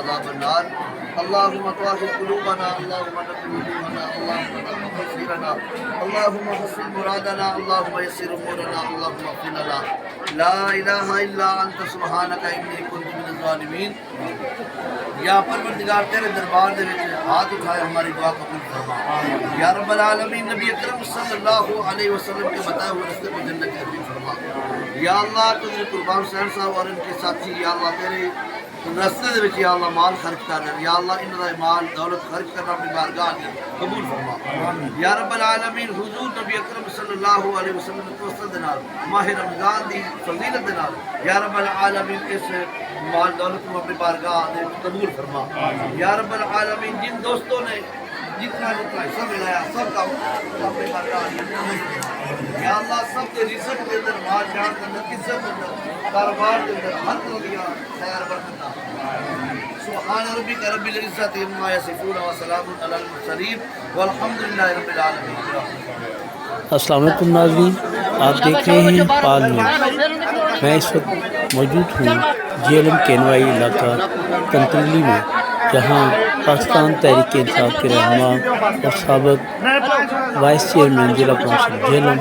عذاب النار اللهم طهر قلوبنا اللهم نقِ وجوهنا اللهم نقِ ضميرنا اللهم حسن مرادنا اللهم يسر امورنا اللهم اغفر لنا لا الہ الا انت سبحانک انی کنت من الظالمین۔ یا پروردگار تیرے دربار دے وچ ہاتھ اٹھائے ہماری دعا قبول فرما یا رب العالمین۔ نبی اکرم صلی اللہ علیہ وسلم کے بتائے ہوئے راستے کو جنت کی نصیب فرما یا اللہ۔ تجھے قربان حسین صاحب اور ان کے ساتھی یا اللہ تیرے راستے دے وچ یا اللہ مال خرچ کر رہے یا اللہ انہاں دا مال دولت خرچ کرنا اپنی بارگاہ میں قبول فرما یا رب العالمین۔ حضور نبی اکرم صلی اللہ علیہ وسلم کے توسط دے نال ماہ رمضان دی فضیلت دے نال یا رب العالمین اس مال دولت کو اپنی بارگاہ میں قبول فرما یا رب العالمین۔ جن دوستوں نے جتنا حصہ ملایا سب کا اپنی بارگاہ میں یا اللہ سب کے رزق کے اندر مال جان کے اندر عزت کے اندر کاروبار کے اندر ہر طرح دیا خیر برکت سبحان ربک رب العزت عما یصفون وسلام علی المرسلین والحمد للہ رب العالمین۔ السلام علیکم ناظرین، آپ دیکھ رہے ہیں پال نیوز۔ میں اس وقت موجود ہوں جیلم کینوائی علاقہ کنتریلی میں، جہاں پاکستان تحریک انصاف کے رہنما اور سابق وائس چیئرمین ضلع کونسل جیلم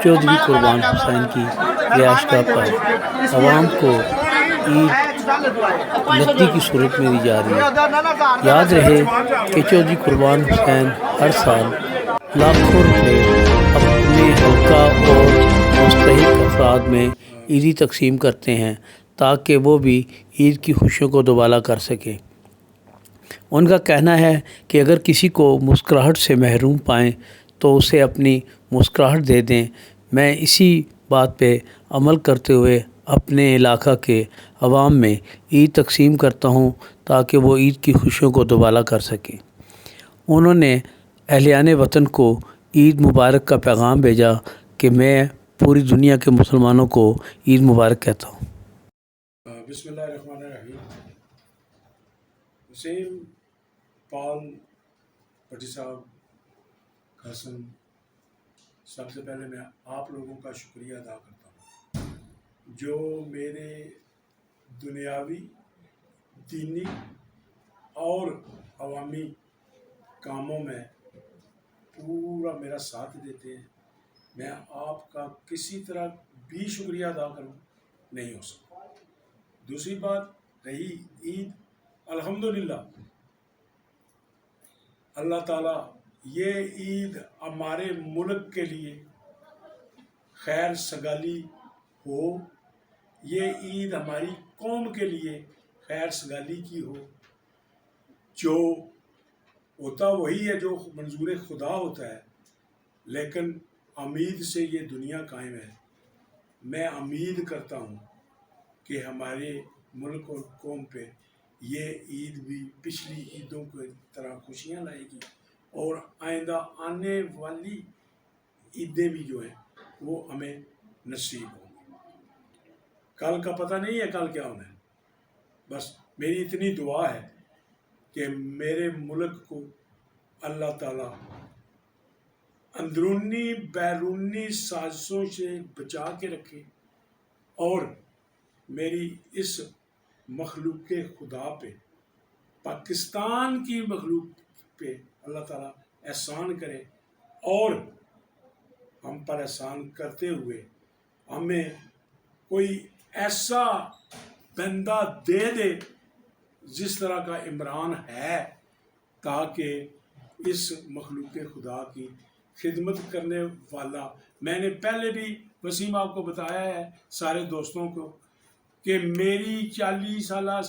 چودھری قربان حسین کی رہائش گاہ پر عوام کو عید نقدی کی صورت میں دی جا رہی ہے۔ یاد رہے کہ چودھری قربان حسین ہر سال لاکھوں روپے اپنے حلقہ اور مستحق افراد میں عیدی تقسیم کرتے ہیں تاکہ وہ بھی عید کی خوشیوں کو دوبالا کر سکیں۔ ان کا کہنا ہے کہ اگر کسی کو مسکراہٹ سے محروم پائیں تو اسے اپنی مسکراہٹ دے دیں۔ میں اسی بات پہ عمل کرتے ہوئے اپنے علاقہ کے عوام میں عید تقسیم کرتا ہوں تاکہ وہ عید کی خوشیوں کو دوبالا کر سکیں۔ انہوں نے اہلیان وطن کو عید مبارک کا پیغام بھیجا کہ میں پوری دنیا کے مسلمانوں کو عید مبارک کہتا ہوں۔ بسم اللہ الرحمن الرحیم۔ حسین پال بھٹی صاحب قاسم، سب سے پہلے میں آپ لوگوں کا شکریہ ادا کرتا ہوں جو میرے دنیاوی، دینی اور عوامی کاموں میں پورا میرا ساتھ دیتے ہیں۔ میں آپ کا کسی طرح بھی شکریہ ادا کروں نہیں ہو سکتا۔ دوسری بات رہی عید، الحمدللہ اللہ تعالیٰ یہ عید ہمارے ملک کے لیے خیر سگالی ہو، یہ عید ہماری قوم کے لیے خیر سگالی کی ہو۔ جو ہوتا وہی ہے جو منظور خدا ہوتا ہے، لیکن امید سے یہ دنیا قائم ہے۔ میں امید کرتا ہوں کہ ہمارے ملک اور قوم پہ یہ عید بھی پچھلی عیدوں کی طرح خوشیاں لائے گی اور آئندہ آنے والی عیدیں بھی جو ہیں وہ ہمیں نصیب ہوں گی۔ کل کا پتہ نہیں ہے کل کیا ہونا ہے، بس میری اتنی دعا ہے کہ میرے ملک کو اللہ تعالیٰ اندرونی بیرونی سازشوں سے بچا کے رکھے اور میری اس مخلوق خدا پہ، پاکستان کی مخلوق پہ اللہ تعالیٰ احسان کرے اور ہم پر احسان کرتے ہوئے ہمیں کوئی ایسا بندہ دے دے جس طرح کا عمران ہے، تاکہ اس مخلوق خدا کی خدمت کرنے والا، میں نے پہلے بھی وسیم آپ کو بتایا ہے سارے دوستوں کو کہ میری 40 سالہ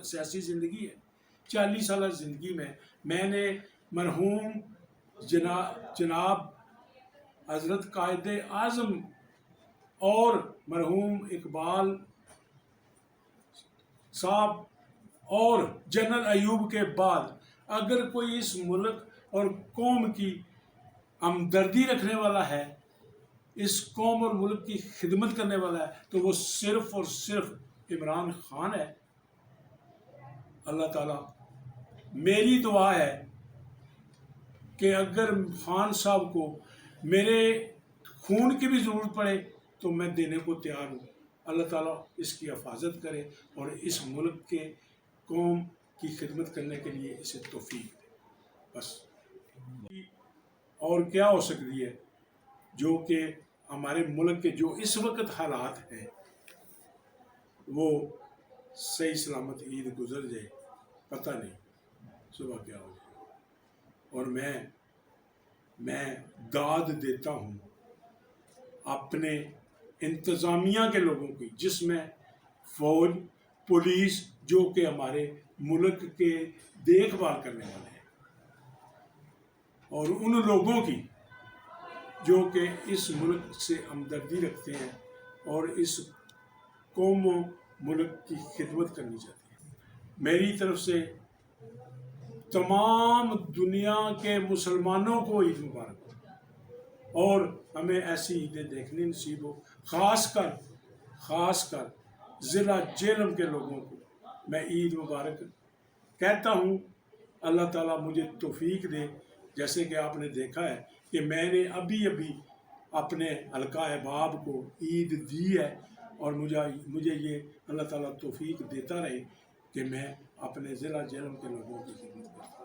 سیاسی زندگی ہے۔ 40 سالہ زندگی میں میں نے مرحوم جناب حضرت قائد اعظم اور مرحوم اقبال صاحب اور جنرل ایوب کے بعد اگر کوئی اس ملک اور قوم کی ہمدردی رکھنے والا ہے، اس قوم اور ملک کی خدمت کرنے والا ہے، تو وہ صرف اور صرف عمران خان ہے۔ اللہ تعالیٰ میری دعا ہے کہ اگر خان صاحب کو میرے خون کی بھی ضرورت پڑے تو میں دینے کو تیار ہوں۔ اللہ تعالیٰ اس کی حفاظت کرے اور اس ملک کے قوم کی خدمت کرنے کے لیے اسے توفیق دے. بس اور کیا ہو سکتی ہے جو کہ ہمارے ملک کے جو اس وقت حالات ہیں وہ صحیح سلامت عید گزر جائے، پتہ نہیں صبح کیا ہو جائے. اور میں داد دیتا ہوں اپنے انتظامیہ کے لوگوں کی، جس میں فوج، پولیس، جو کہ ہمارے ملک کے دیکھ بھال کرنے والے ہیں، اور ان لوگوں کی جو کہ اس ملک سے ہمدردی رکھتے ہیں اور اس قوم و ملک کی خدمت کرنی چاہتے ہیں. میری طرف سے تمام دنیا کے مسلمانوں کو عید مبارک ہو، اور ہمیں ایسی عیدیں دیکھنے نصیب ہو. خاص کر ضلع جہلم کے لوگوں کو میں عید مبارک کہتا ہوں. اللہ تعالیٰ مجھے توفیق دے. جیسے کہ آپ نے دیکھا ہے کہ میں نے ابھی اپنے حلقہ احباب کو عید دی ہے، اور مجھے یہ اللہ تعالیٰ توفیق دیتا رہے کہ میں اپنے ضلع جہلم کے لوگوں کی خدمت کروں.